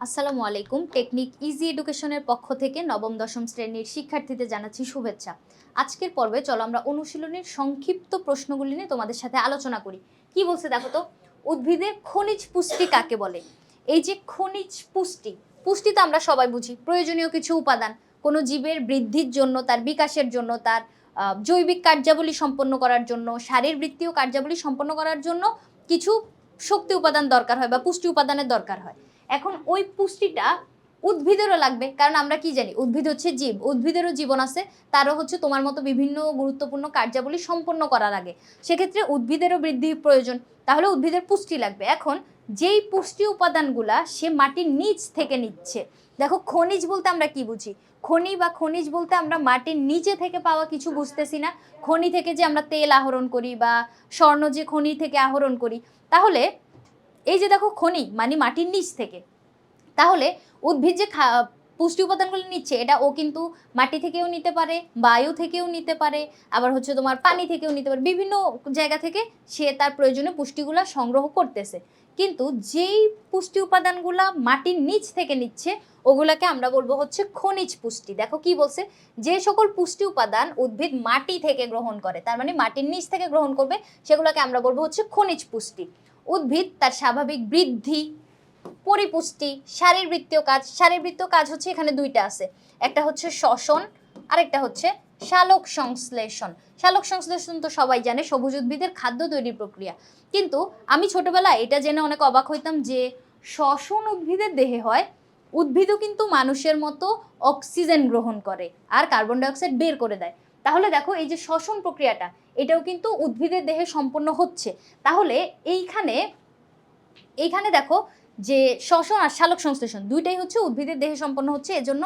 আসসালামু আলাইকুম। Technique easy এডুকেশনের পক্ষ থেকে নবম দশম শ্রেণীর শিক্ষার্থীদের জানাচ্ছি শুভেচ্ছা। আজকের পর্বে চলো আমরা অনুশীলনের সংক্ষিপ্ত প্রশ্নগুলি নিয়ে তোমাদের সাথে আলোচনা করি। কি বলছে দেখো তো, উদ্ভিদের খনিজ পুষ্টি কাকে বলে? এই যে খনিজ পুষ্টি, পুষ্টি তো আমরা সবাই বুঝি, প্রয়োজনীয় কিছু উপাদান কোনো জীবের বৃদ্ধির জন্য, তার বিকাশের জন্য, তার জৈবিক কার্যাবলী সম্পন্ন করার জন্য, শারীরবৃত্তীয় কার্যাবলী সম্পন্ন করার জন্য কিছু শক্তি উপাদান দরকার হয় বা পুষ্টি উপাদানের দরকার হয়। এখন ওই পুষ্টিটা উদ্ভিদেরও লাগবে, কারণ আমরা কি জানি উদ্ভিদ হচ্ছে জীব, উদ্ভিদেরও জীবন আছে, তারও হচ্ছে তোমার মতো বিভিন্ন গুরুত্বপূর্ণ কার্যাবলী সম্পন্ন করার আগে সেক্ষেত্রে উদ্ভিদেরও বৃদ্ধি প্রয়োজন, তাহলে উদ্ভিদের পুষ্টি লাগবে। এখন যেই পুষ্টি উপাদানগুলা সে মাটির নিচ থেকে নিচ্ছে, দেখো খনিজ বলতে আমরা কি বুঝি? খনি বা খনিজ বলতে আমরা মাটির নিচে থেকে পাওয়া কিছু বুঝতেছি না। খনি থেকে যে আমরা তেল আহরণ করি বা স্বর্ণ যে খনি থেকে আহরণ করি, তাহলে এই যে দেখো খনি মানে মাটির নিচ থেকে, তাহলে উদ্ভিদ যে পুষ্টি উপাদানগুলো নিচ্ছে এটা ও কিন্তু মাটি থেকেও নিতে পারে, বায়ু থেকেও নিতে পারে, আবার হচ্ছে তোমার পানি থেকেও নিতে পারে, বিভিন্ন জায়গা থেকে সে তার প্রয়োজনীয় পুষ্টিগুলা সংগ্রহ করতেছে। কিন্তু যেই পুষ্টি উপাদানগুলা মাটির নিচ থেকে নিচ্ছে ওগুলাকে আমরা বলবো হচ্ছে খনিজ পুষ্টি। দেখো কি বলছে, যে সকল পুষ্টি উপাদান উদ্ভিদ মাটি থেকে গ্রহণ করে, তার মানে মাটির নিচ থেকে গ্রহণ করবে, সেগুলোকে আমরা বলবো হচ্ছে খনিজ পুষ্টি। উদ্ভিদ তার স্বাভাবিক বৃদ্ধি, পরিপুষ্টি, শারীরবৃত্তীয় কাজ, শারীরবৃত্তীয় কাজ হচ্ছে এখানে দুইটা আছে, একটা হচ্ছে শ্বসন আর একটা হচ্ছে সালোক সংশ্লেষণ। সালোক সংশ্লেষণ তো সবাই জানে, সবুজ উদ্ভিদের খাদ্য তৈরির প্রক্রিয়া। কিন্তু আমি ছোটবেলায় এটা জেনে অনেক অবাক হইতাম যে শ্বসন উদ্ভিদের দেহে হয়, উদ্ভিদও কিন্তু মানুষের মতো অক্সিজেন গ্রহণ করে আর কার্বন ডাইঅক্সাইড বের করে দেয়। তাহলে দেখো এই যে শ্বসন প্রক্রিয়াটা এটাও কিন্তু উদ্ভিদের দেহে সম্পন্ন হচ্ছে। তাহলে এইখানে দেখো যে শ্বসন আর সালোক সংশ্লেষণ দুইটাই হচ্ছে উদ্ভিদের দেহে সম্পন্ন হচ্ছে, এজন্য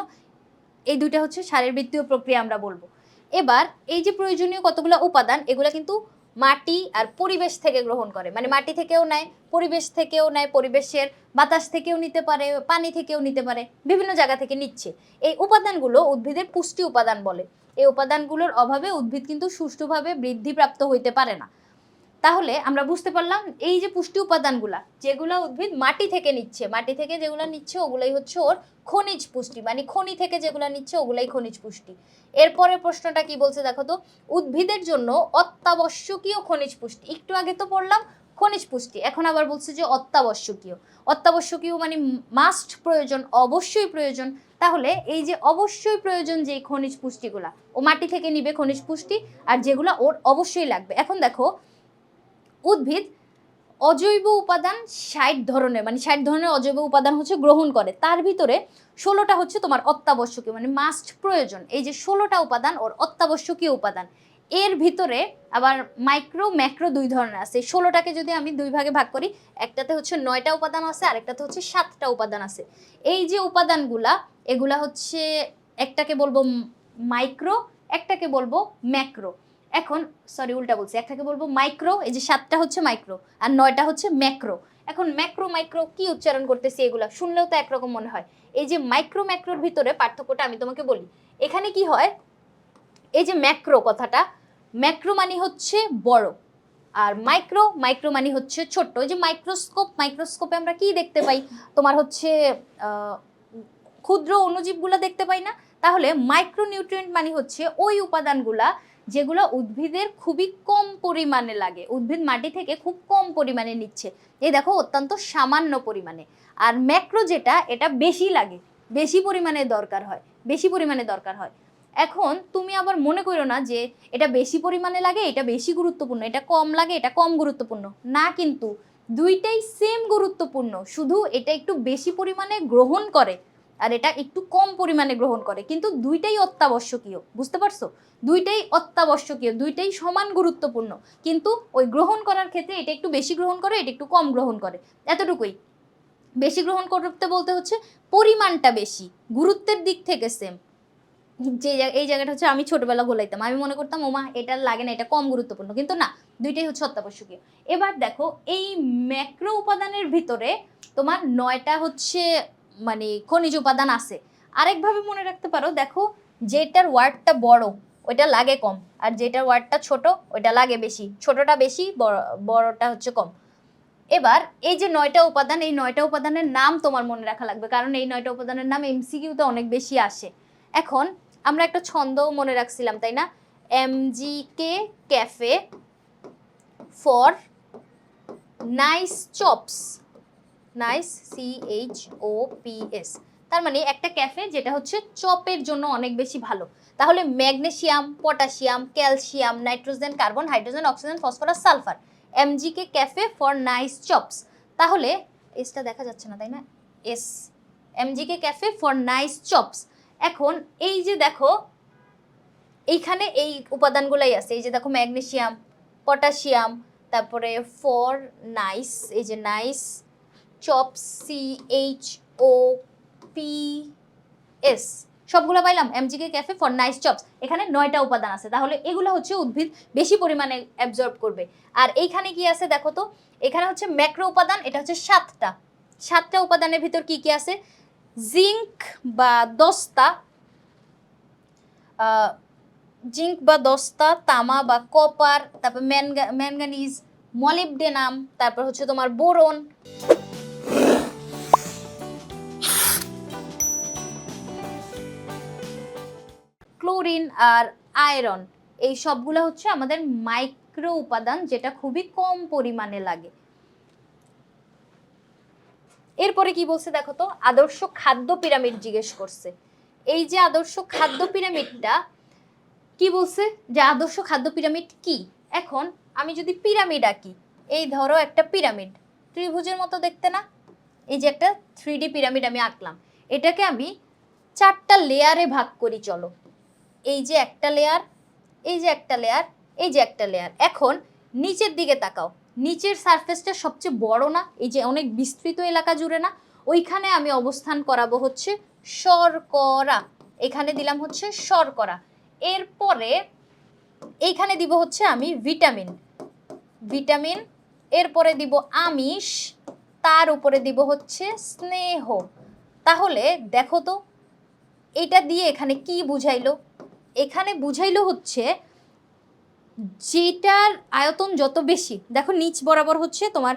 এই দুইটা হচ্ছে শারীরবৃত্তীয় প্রক্রিয়া আমরা বলবো। এবার এই যে প্রয়োজনীয় কতগুলো উপাদান এগুলা কিন্তু মাটি আর পরিবেশ থেকে গ্রহণ করে, মানে মাটি থেকেও নেয়, পরিবেশ থেকেও নেয়, পরিবেশের বাতাস থেকেও নিতে পারে, পানি থেকেও নিতে পারে, বিভিন্ন জায়গা থেকে নিচ্ছে। এই উপাদানগুলো উদ্ভিদের পুষ্টি উপাদান বলে। এই উপাদানগুলোর অভাবে উদ্ভিদ কিন্তু সুষ্ঠুভাবে বৃদ্ধিপ্রাপ্ত হইতে পারে না। তাহলে আমরা বুঝতে পারলাম এই যে পুষ্টি উপাদানগুলা যেগুলো উদ্ভিদ মাটি থেকে নিচ্ছে, মাটি থেকে যেগুলো নিচ্ছে ওগুলাই হচ্ছে ওর খনিজ পুষ্টি, মানে খনি থেকে যেগুলো নিচ্ছে ওগুলাই খনিজ পুষ্টি। এরপরে প্রশ্নটা কি বলছে দেখো তো, উদ্ভিদের জন্য অত্যাবশ্যকীয় খনিজ পুষ্টি, একটু আগে তো পড়লাম খনিজ পুষ্টি, এখন আবার বলছে যে অত্যাবশ্যকীয়। অত্যাবশ্যকীয় মানে মাস্ট, প্রয়োজন, অবশ্যই প্রয়োজন। তাহলে এই যে অবশ্যই প্রয়োজন যে খনিজ পুষ্টিগুলা ও মাটি থেকে নিবে খনিজ পুষ্টি, আর যেগুলো ওর অবশ্যই লাগবে। এখন দেখো উদ্ভিদ অজৈব উপাদান ৬০ ধরনের, মানে ৬০ ধরনের অজৈব উপাদান হচ্ছে গ্রহণ করে, তার ভিতরে ১৬টা হচ্ছে তোমার অত্যাবশ্যকীয় মানে মাস্ট, প্রয়োজন। এই যে ১৬টা উপাদান ওর অত্যাবশ্যকীয় উপাদান। এর ভিতরে আবার মাইক্রো ম্যাক্রো দুই ধরনের আছে। ১৬টাকে যদি আমি দুই ভাগে ভাগ করি, একটাতে হচ্ছে ৯টা উপাদান আছে আর একটাতে হচ্ছে ৭টা উপাদান আছে। এই যে উপাদানগুলা এগুলা হচ্ছে একটাকে বলবো মাইক্রো, একটাকে বলবো ম্যাক্রো। এখন সরি উল্টা বলছি, একটাকে বলবো মাইক্রো, এই যে ৭টা হচ্ছে মাইক্রো আর ৯টা হচ্ছে ম্যাক্রো। এখন ম্যাক্রো মাইক্রো কি উচ্চারণ করতেছি, এগুলা শুনলেও তো একরকম মনে হয়। এই যে মাইক্রো ম্যাক্রোর ভিতরে পার্থক্যটা আমি তোমাকে বলি। এখানে কি হয়, এই যে ম্যাক্রো কথাটা, ম্যাক্রো মানে হচ্ছে বড়, আর মাইক্রো মাইক্রো মানে হচ্ছে ছোট্ট। এই যে মাইক্রোস্কোপ, মাইক্রোস্কোপে আমরা কি দেখতে পাই, তোমার হচ্ছে ক্ষুদ্র অণুজীবগুলো দেখতে পাই না? তাহলে মাইক্রোনিউট্রিয়েন্ট মানে হচ্ছে ওই উপাদানগুলা যেগুলো উদ্ভিদের খুবই কম পরিমাণে লাগে, উদ্ভিদ মাটি থেকে খুব কম পরিমাণে নিচ্ছে, এই দেখো অত্যন্ত সামান্য পরিমাণে। আর ম্যাক্রো যেটা, এটা বেশি লাগে, বেশি পরিমাণে দরকার হয়, বেশি পরিমাণে দরকার হয়। এখন তুমি আবার মনে করো না যে এটা বেশি পরিমাণে লাগে এটা বেশি গুরুত্বপূর্ণ, এটা কম লাগে এটা কম গুরুত্বপূর্ণ, না, কিন্তু দুইটাই সেম গুরুত্বপূর্ণ, শুধু এটা একটু বেশি পরিমাণে গ্রহণ করে আর এটা একটু কম পরিমাণে গ্রহণ করে, কিন্তু দুইটাই অত্যাবশ্যকীয়, বুঝতে পারছো? দুইটাই অত্যাবশ্যকীয়, দুইটাই সমান গুরুত্বপূর্ণ, কিন্তু ওই গ্রহণ করার ক্ষেত্রে এটা একটু বেশি গ্রহণ করে এটা একটু কম গ্রহণ করে, এতটুকুই। বেশি গ্রহণ করতে বলতে হচ্ছে পরিমাণটা বেশি, গুরুত্বের দিক থেকে সেম। যে এই জায়গাটা হচ্ছে আমি ছোটবেলা গোলাইতাম, আমি মনে করতাম ওমা এটা লাগে না, এটা কম গুরুত্বপূর্ণ, কিন্তু না, দুইটাই হচ্ছে অত্যাবশ্যকীয়। এবার দেখো এই ম্যাক্রো উপাদানের ভিতরে তোমার ৯টা হচ্ছে মানে খনিজ উপাদান আছে। আরেকভাবে মনে রাখতে পারো, দেখো যেটার ওয়ার্ডটা বড় ওইটা লাগে কম, আর যেটার ওয়ার্ডটা ছোট ওইটা লাগে বেশি, ছোটটা বেশি, বড়টা হচ্ছে কম। এবার এই যে 9টা উপাদান, এই 9টা উপাদানের নাম তোমার মনে রাখা লাগবে, কারণ এই 9টা উপাদানের নাম এমসিকিউতে অনেক বেশি আসে। এখন আমরা একটা ছন্দও মনে রাখছিলাম, তাই না? M G K cafe for nice chops, nice CHOPS, তার মানে একটা ক্যাফে যেটা হচ্ছে চপের জন্য অনেক বেশি ভালো। তাহলে magnesium, potassium, calcium, nitrogen, carbon, hydrogen, oxygen, phosphorus, sulphur, M G K cafe for nice chops. তাহলে এসটা দেখা যাচ্ছে না, তাই না? S, M G K cafe for nice chops. এখন এই যে দেখো এইখানে এই উপাদানগুলাই আছে, এই যে দেখো ম্যাগনেসিয়াম, পটাশিয়াম, তারপরে ফর নাইস, এই যে নাইস, চপস CHOPS, সবগুলো পাইলাম এমজিকে ক্যাফে ফর নাইস চপস। এখানে 9টা উপাদান আছে, তাহলে এগুলো হচ্ছে উদ্ভিদ বেশি পরিমাণে অ্যাবজর্ব করবে। আর এইখানে কি আছে দেখো তো, এখানে হচ্ছে ম্যাক্রো উপাদান, এটা হচ্ছে 7টা উপাদানের ভিতর কি কি আছে? জিঙ্ক বা দস্তা, জিঙ্ক বা দস্তা, তামা বা কপার, তারপর ম্যাঙ্গানিজ, মলিবডেনাম, তারপর হচ্ছে তোমার বোরন, ক্লোরিন আর আয়রন। এই সবগুলো হচ্ছে আমাদের মাইক্রো উপাদান, যেটা খুবই কম পরিমাণে লাগে। এরপরে কি বলছে দেখো তো, আদর্শ খাদ্য পিরামিড জিজ্ঞেস করছে। এই যে আদর্শ খাদ্য পিরামিডটা কি বলছে, যে আদর্শ খাদ্য পিরামিড কি? এখন আমি যদি পিরামিড আঁকি, এই ধরো একটা পিরামিড, ত্রিভুজের মতো দেখতে না? এই যে একটা 3D পিরামিড আমি আঁকলাম, এটাকে আমি 4টা লেয়ারে ভাগ করি। চলো, এই যে একটা লেয়ার, এই যে একটা লেয়ার, এই যে একটা লেয়ার। এখন নিচের দিকে তাকাও, নিচের সারফেসটা সবচেয়ে বড় না? এই যে অনেক বিস্তৃত এলাকা জুড়ে না? ওইখানে আমি অবস্থান করাবো হচ্ছে শর্করা, এখানে দিলাম হচ্ছে শর্করা। এরপরে এইখানে দিব হচ্ছে আমি ভিটামিন, ভিটামিন, এরপরে দিব আমিষ, তার উপরে দিব হচ্ছে স্নেহ। তাহলে দেখো তো এটা দিয়ে এখানে কি বুঝাইলো? এখানে বুঝাইলো হচ্ছে যেটার আয়তন যত বেশি, দেখো নিচ বরাবর হচ্ছে তোমার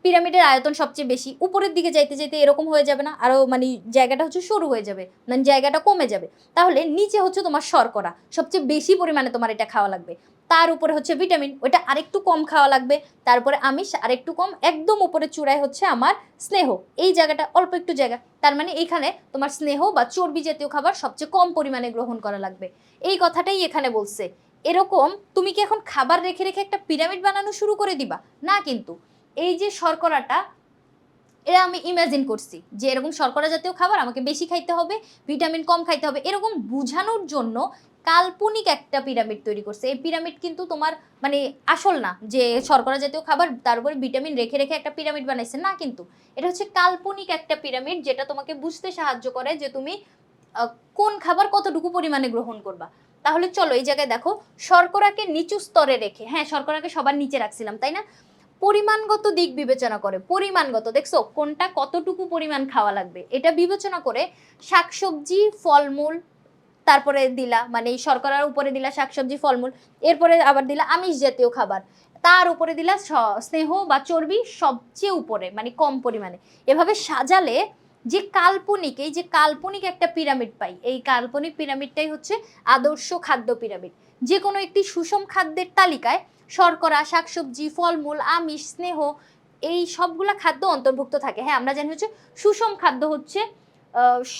পিরামিডের আয়তন সবচেয়ে বেশি, উপরের দিকে যাইতে যাইতে এরকম হয়ে যাবে না, আরও মানে জায়গাটা হচ্ছে সরু হয়ে যাবে, মানে জায়গাটা কমে যাবে। তাহলে নিচে হচ্ছে তোমার শর্করা, সবচেয়ে বেশি পরিমাণে তোমার এটা খাওয়া লাগবে। তার উপরে হচ্ছে ভিটামিন, ওইটা আরেকটু কম খাওয়া লাগবে। তারপরে আমিষ আরেকটু কম, একদম উপরে চূড়ায় হচ্ছে আমার স্নেহ, এই জায়গাটা অল্প একটু জায়গা। তার মানে এইখানে তোমার স্নেহ বা চর্বি জাতীয় খাবার সবচেয়ে কম পরিমাণে গ্রহণ করা লাগবে। এই কথাটাই এখানে বলছে। এরকম তুমি কি এখন খাবার রেখে রেখে একটা পিরামিড বানানো শুরু করে দিবা? না, কিন্তু এই যে শর্করাটা, এটা আমি ইমাজিন করছি যে এরকম শর্করা জাতীয় খাবার আমাকে বেশি খাইতে হবে, ভিটামিন কম খাইতে হবে, এরকম বোঝানোর জন্য কাল্পনিক একটা পিরামিড তৈরি করছে। এই পিরামিড কিন্তু তোমার মানে আসল না, যে শর্করা জাতীয় খাবার তার উপরে ভিটামিন রেখে রেখে একটা পিরামিড বানাইছে, না, কিন্তু এটা হচ্ছে কাল্পনিক একটা পিরামিড, যেটা তোমাকে বুঝতে সাহায্য করে যে তুমি কোন খাবার কতটুকু পরিমাণে গ্রহণ করবা। তাহলে চলো এই জায়গায় দেখো, শর্করাকে নিচু স্তরে রেখে, হ্যাঁ শর্করাকে সবার নিচে রাখছিলাম, তাই না? পরিমাণগত দিক বিবেচনা করে, পরিমাণগত দেখছো কোনটা কতটুকু পরিমাণ খাওয়া লাগবে এটা বিবেচনা করে শাকসবজি, ফলমূল, তারপরে দিলা মানে এই শর্করার উপরে দিলা শাকসবজি, ফলমূল, এরপরে আবার দিলা আমিষ জাতীয় খাবার, তার উপরে দিলা স্নেহ বা চর্বি সবচেয়ে উপরে মানে কম পরিমাণে। এভাবে সাজালে যে কাল্পনিক, এই যে কাল্পনিক একটা পিরামিড পাই, এই কাল্পনিক পিরামিডটাই হচ্ছে আদর্শ খাদ্য পিরামিড। যে কোনো একটি সুষম খাদ্যের তালিকায় শর্করা, শাকসবজি, ফলমূল, আমিষ, স্নেহ, এই সবগুলা খাদ্য অন্তর্ভুক্ত থাকে। হ্যাঁ, আমরা জানি হচ্ছে সুষম খাদ্য হচ্ছে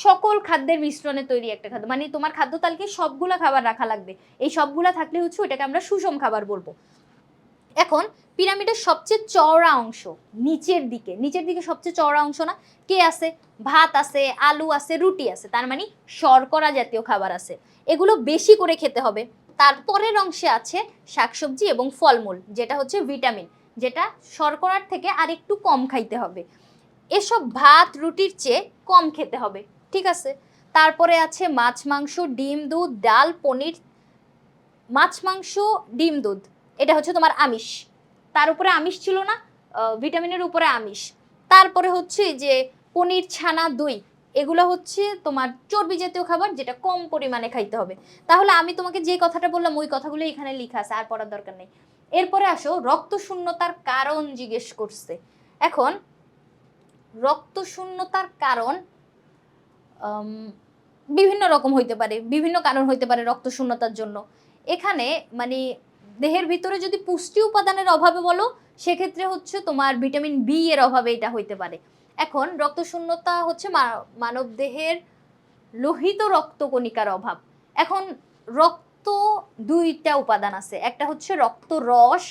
সকল খাদ্যের মিশ্রণে তৈরি একটা খাদ্য, মানে তোমার খাদ্য তালিকায় সবগুলা খাবার রাখা লাগবে, এই সবগুলা থাকলে হচ্ছে ওটাকে আমরা সুষম খাবার বলবো। এখন পিরামিডের সবচেয়ে চওড়া অংশ নিচের দিকে, নিচের দিকে সবচেয়ে চওড়া অংশ না? কে আছে? ভাত আছে, আলু আছে, রুটি আছে, তার মানে শর্করা জাতীয় খাবার আছে, এগুলো বেশি করে খেতে হবে। তারপরের অংশে আছে শাকসবজি এবং ফলমূল, যেটা হচ্ছে ভিটামিন, যেটা শর্করার থেকে আরেকটু কম খাইতে হবে। এসব ভাত রুটির চেয়ে কম খেতে হবে, ঠিক আছে? তারপরে আছে মাছ, মাংস, ডিম, দুধ, ডাল, পনির, মাছ, মাংস, ডিম, দুধ, এটা হচ্ছে তোমার আমিষ, তার উপরে আমিষ ছিল না, ভিটামিনের উপরে আমিষ। তারপরে হচ্ছে যে পনির, ছানা, দই, এগুলো হচ্ছে তোমার চর্বি জাতীয় খাবার, যেটা কম পরিমাণে খাইতে হবে। তাহলে আমি তোমাকে যে কথাটা বললাম ওই কথাগুলো এখানে লেখা আছে, আর পড়ার দরকার নেই। এরপরে আসো রক্ত শূন্যতার কারণ জিজ্ঞেস করছে। এখন রক্ত শূন্যতার কারণ বিভিন্ন রকম হইতে পারে, বিভিন্ন কারণ হইতে পারে রক্ত শূন্যতার জন্য। এখানে মানে দেহের ভিতরে যদি পুষ্টি উপাদানের অভাবে বলো, সেক্ষেত্রে হচ্ছে তোমার ভিটামিন বি এর অভাবে এটা হইতে পারে। এখন রক্ত শূন্যতা হচ্ছে মানব দেহের লোহিত রক্তকণিকার অভাব। এখন রক্ত দুইটা উপাদান আছে, একটা হচ্ছে রক্ত রস,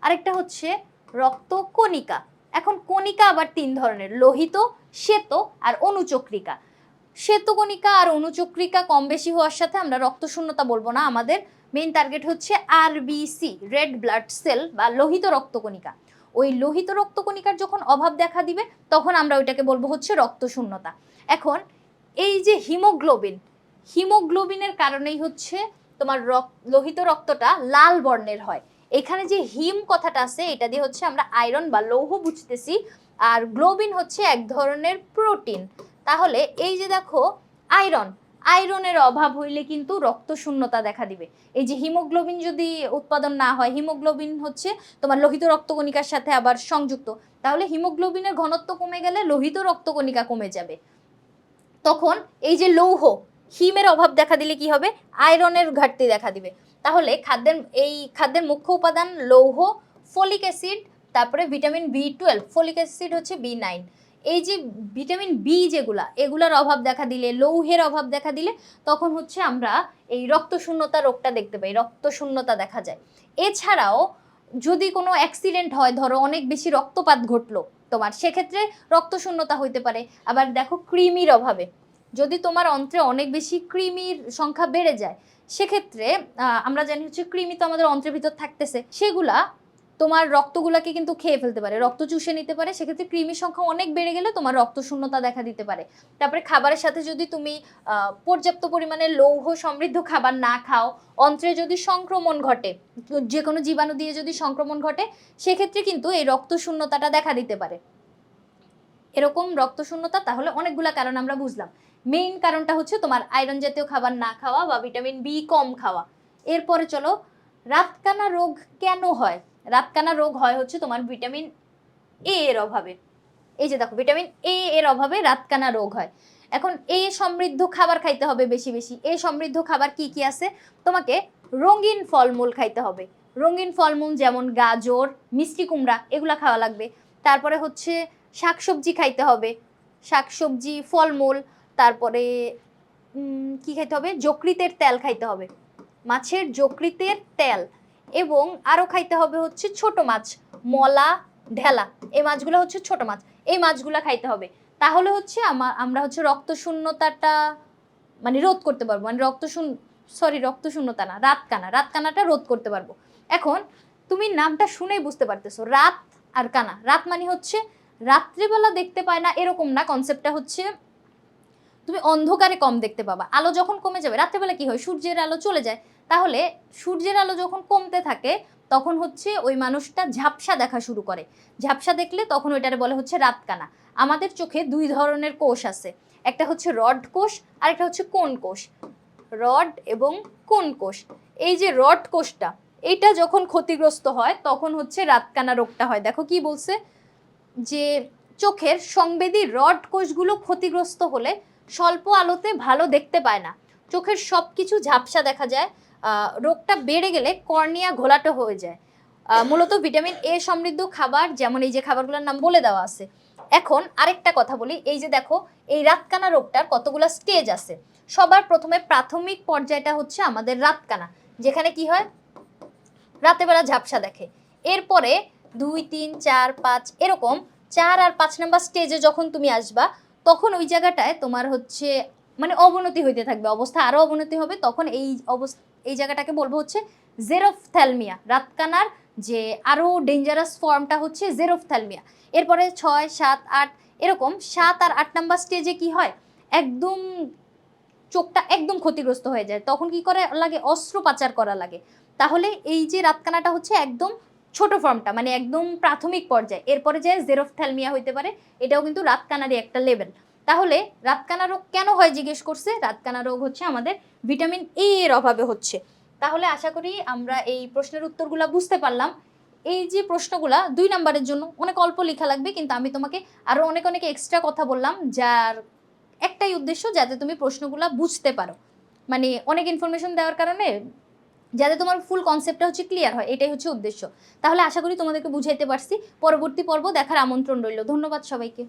আরেকটা হচ্ছে রক্ত কণিকা। এখন কণিকা আবার তিন ধরনের, লোহিত, শ্বেত আর অনুচক্রিকা। শ্বেতকণিকা আর অনুচক্রিকা কম বেশি হওয়ার সাথে আমরা রক্ত শূন্যতা বলবো না, আমাদের মেইন টার্গেট হচ্ছে আরবিসি, রেড ব্লাড সেল বা লোহিত রক্তকণিকা। ওই লোহিত রক্তকণিকার যখন অভাব দেখা দিবে তখন আমরা ওইটাকে বলবো হচ্ছে রক্ত শূন্যতা। এখন এই যে হিমোগ্লোবিন, হিমোগ্লোবিনের কারণেই হচ্ছে তোমার লোহিত রক্তটা লাল বর্ণের হয়। এখানে যে হিম কথাটা আছে এটা দিয়ে হচ্ছে আমরা আয়রন বা লৌহ বুঝতেছি, আর গ্লোবিন হচ্ছে এক ধরনের প্রোটিন। তাহলে এই যে দেখো আয়রন, আয়রনের অভাব হইলে কিন্তু রক্ত শূন্যতা দেখা দিবে। এই যে হিমোগ্লোবিন যদি উৎপাদন না হয়, হিমোগ্লোবিন হচ্ছে তোমার লোহিত রক্তকণিকার সাথে আবার সংযুক্ত, তাহলে হিমোগ্লোবিনের ঘনত্ব কমে গেলে লোহিত রক্তকণিকা কমে যাবে। তখন এই যে লৌহ, হিমের অভাব দেখা দিলে কি হবে, আয়রনের ঘাটতি দেখা দিবে। তাহলে খাদ্যের মুখ্য উপাদান লৌহ, ফলিক অ্যাসিড, তারপরে ভিটামিন বি 12, ফলিক অ্যাসিড হচ্ছে বি 9। এই যে ভিটামিন বি যেগুলা, এগুলার অভাব দেখা দিলে, লৌহের অভাব দেখা দিলে তখন হচ্ছে আমরা এই রক্তশূন্যতা রোগটা দেখতে পাই, রক্তশূন্যতা দেখা যায়। এছাড়াও যদি কোনো অ্যাক্সিডেন্ট হয়, ধরো অনেক বেশি রক্তপাত ঘটলো তোমার, সেক্ষেত্রে রক্তশূন্যতা হইতে পারে। আবার দেখো কৃমির অভাবে, যদি তোমার অন্ত্রে অনেক বেশি কৃমির সংখ্যা বেড়ে যায়, সেক্ষেত্রে আমরা জানি হচ্ছে কৃমি তো আমাদের অন্ত্রের ভিতর থাকতেছে, সেগুলা তোমার রক্তগুলাকে কিন্তু খেয়ে ফেলতে পারে, রক্ত চুষে নিতে পারে। সেক্ষেত্রে কৃমির সংখ্যা অনেক বেড়ে গেলে তোমার রক্ত শূন্যতা দেখা দিতে পারে। তারপরে খাবারের সাথে যদি তুমি পর্যাপ্ত পরিমাণে লৌহ সমৃদ্ধ খাবার না খাও, অন্ত্রে যদি সংক্রমণ ঘটে, যে কোনো জীবাণু দিয়ে যদি সংক্রমণ ঘটে, সেক্ষেত্রে কিন্তু এই রক্ত শূন্যতাটা দেখা দিতে পারে। এরকম রক্ত শূন্যতা তাহলে অনেকগুলা কারণ আমরা বুঝলাম। মেইন কারণটা হচ্ছে তোমার আয়রন জাতীয় খাবার না খাওয়া বা ভিটামিন বি কম খাওয়া। এরপরে চলো, রাতকানা রোগ কেন হয়? রাতকানা রোগ হয় হচ্ছে তোমার ভিটামিন এ এর অভাবে। এই যে দেখো ভিটামিন এ এর অভাবে রাতকানা রোগ হয়। এখন এ সমৃদ্ধ খাবার খাইতে হবে বেশি বেশি। এ সমৃদ্ধ খাবার কি কি আছে? তোমাকে রঙিন ফলমূল খাইতে হবে। রঙিন ফলমূল যেমন গাজর, মিষ্টি কুমড়া, এগুলা খাওয়া লাগবে। তারপরে হচ্ছে শাকসবজি খাইতে হবে, শাকসবজি, ফলমূল। তারপরে কি খাইতে হবে? যকৃতের তেল খাইতে হবে, মাছের যকৃতের তেল। এবং আরও খাইতে হবে হচ্ছে ছোট মাছ, মলা, ঢেলা, এই মাছগুলো হচ্ছে ছোট মাছ, এই মাছগুলো খাইতে হবে। তাহলে হচ্ছে আমরা হচ্ছে রক্ত শূন্যতাটা মানে রোধ করতে পারবো, মানে রক্ত শূন্যতা না, রাতকানাটা রোধ করতে পারবো। এখন তুমি নামটা শুনেই বুঝতে পারতেছো, রাত আর কানা। রাত মানে হচ্ছে রাত্রিবেলা দেখতে পায় না এরকম না, কনসেপ্টটা হচ্ছে তুমি অন্ধকারে কম দেখতে পাবা। আলো যখন কমে যাবে, রাত্রেবেলা কি হয়, সূর্যের আলো চলে যায়। তাহলে সূর্যের আলো যখন কমতে থাকে তখন হচ্ছে ওই মানুষটা ঝাপসা দেখা শুরু করে। ঝাপসা দেখলে তখন ওইটারে বলে হচ্ছে রাতকানা। আমাদের চোখে দুই ধরনের কোষ আছে, একটা হচ্ছে রড কোষ আর একটা হচ্ছে কোন কোষ। রড এবং কোন কোষ, এই যে রড কোষটা, এইটা যখন ক্ষতিগ্রস্ত হয় তখন হচ্ছে রাতকানা রোগটা হয়। দেখো কি বলছে, যে চোখের সংবেদী রড কোষগুলো ক্ষতিগ্রস্ত হলে স্বল্প আলোতে ভালো দেখতে পায় না, চোখের সব কিছু ঝাপসা দেখা যায়। রোগটা বেড়ে গেলে কর্নিয়া ঘোলাটে হয়ে যায়। মূলত ভিটামিন এ সমৃদ্ধ খাবার, যেমন এই যে খাবারগুলোর নাম বলে দেওয়া আছে। এখন আরেকটা কথা বলি, এই যে দেখো এই রাতকানা রোগটার কতগুলো স্টেজ আছে। সবার প্রথমে প্রাথমিক পর্যায়টা হচ্ছে আমাদের রাতকানা, যেখানে কি হয়, রাতেবেলা ঝাপসা দেখে। এরপরে 2, 3, 4, 5 এরকম 4 আর 5 নাম্বার স্টেজে যখন তুমি আসবা, তখন ওই জায়গাটায় তোমার হচ্ছে মানে অবনতি হইতে থাকবে, অবস্থা আরও অবনতি হবে। তখন এই জায়গাটাকে বলবো হচ্ছে জেরোফথ্যালমিয়া। রাতকানার যে আরও ডেঞ্জারাস ফর্মটা হচ্ছে জেরোফথ্যালমিয়া। এরপরে 6, 7, 8 এরকম 7 আর 8 নাম্বার স্টেজে কি হয়, একদম চোখটা একদম ক্ষতিগ্রস্ত হয়ে যায়, তখন কি করে লাগে, অস্ত্রোপচার করা লাগে। তাহলে এই যে রাতকানাটা হচ্ছে একদম ছোট ফর্মটা, মানে একদম প্রাথমিক পর্যায়ে। এরপরে যে জেরোফথ্যালমিয়া হইতে পারে, এটাও কিন্তু রাতকানারই একটা লেভেল। তাহলে রাতকানা রোগ কেন হয় জিজ্ঞেস করছে, রাতকানা রোগ হচ্ছে আমাদের ভিটামিন এ এর অভাবে হচ্ছে। তাহলে আশা করি আমরা এই প্রশ্নের উত্তরগুলো বুঝতে পারলাম। এই যে প্রশ্নগুলা 2 নাম্বারের জন্য অনেক অল্প লেখা লাগবে, কিন্তু আমি তোমাকে আরো অনেক অনেক এক্সট্রা কথা বললাম, যার একটাই উদ্দেশ্য যাতে তুমি প্রশ্নগুলা বুঝতে পারো, মানে অনেক ইনফরমেশন দেওয়ার কারণে যাতে তোমার ফুল কনসেপ্টটা হচ্ছে ক্লিয়ার হয়, এটাই হচ্ছে উদ্দেশ্য। তাহলে আশা করি তোমাদেরকে বুঝাইতে পারছি। পরবর্তী পর্ব দেখার আমন্ত্রণ রইল। ধন্যবাদ সবাইকে।